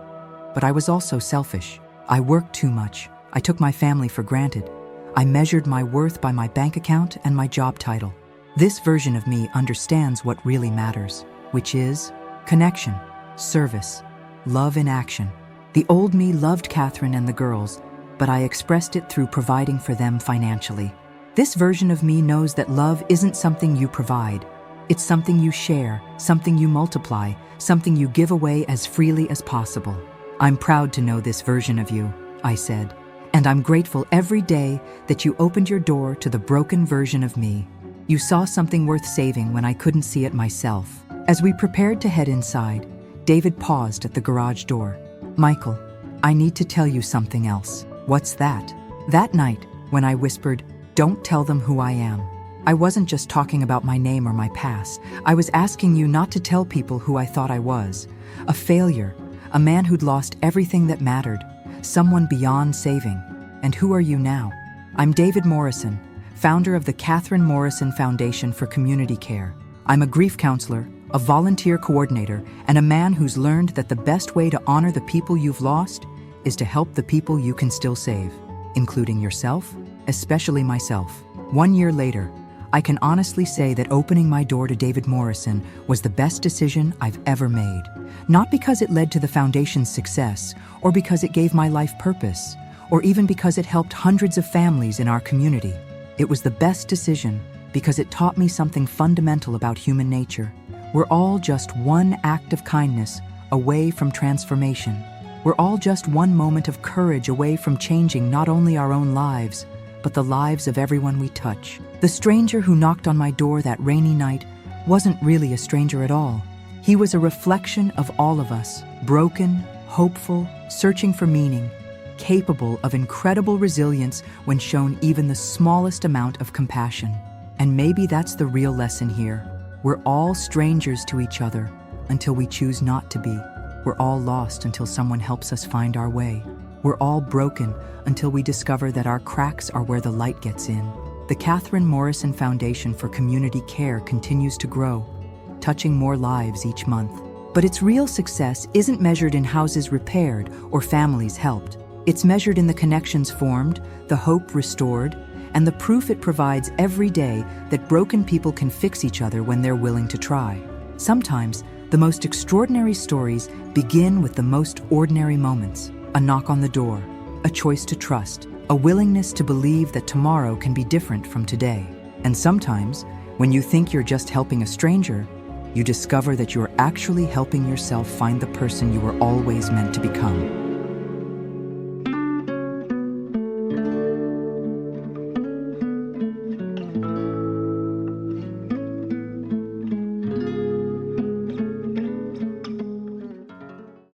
but I was also selfish. I worked too much. I took my family for granted. I measured my worth by my bank account and my job title. This version of me understands what really matters, which is connection, service, love in action. The old me loved Catherine and the girls, but I expressed it through providing for them financially. This version of me knows that love isn't something you provide. It's something you share, something you multiply, something you give away as freely as possible. I'm proud to know this version of you, I said, and I'm grateful every day that you opened your door to the broken version of me. You saw something worth saving when I couldn't see it myself. As we prepared to head inside, David paused at the garage door. Michael, I need to tell you something else. What's that? That night, when I whispered, don't tell them who I am, I wasn't just talking about my name or my past. I was asking you not to tell people who I thought I was. A failure, a man who'd lost everything that mattered, someone beyond saving. And who are you now? I'm David Morrison, founder of the Catherine Morrison Foundation for Community Care. I'm a grief counselor, a volunteer coordinator, and a man who's learned that the best way to honor the people you've lost is to help the people you can still save, including yourself, especially myself. 1 year later, I can honestly say that opening my door to David Morrison was the best decision I've ever made. Not because it led to the foundation's success, or because it gave my life purpose, or even because it helped hundreds of families in our community. It was the best decision because it taught me something fundamental about human nature. We're all just one act of kindness away from transformation. We're all just one moment of courage away from changing not only our own lives, but the lives of everyone we touch. The stranger who knocked on my door that rainy night wasn't really a stranger at all. He was a reflection of all of us, broken, hopeful, searching for meaning, capable of incredible resilience when shown even the smallest amount of compassion. And maybe that's the real lesson here. We're all strangers to each other until we choose not to be. We're all lost until someone helps us find our way. We're all broken until we discover that our cracks are where the light gets in. The Catherine Morrison Foundation for Community Care continues to grow, touching more lives each month. But its real success isn't measured in houses repaired or families helped. It's measured in the connections formed, the hope restored, and the proof it provides every day that broken people can fix each other when they're willing to try. Sometimes, the most extraordinary stories begin with the most ordinary moments. A knock on the door, a choice to trust, a willingness to believe that tomorrow can be different from today. And sometimes, when you think you're just helping a stranger, you discover that you're actually helping yourself find the person you were always meant to become.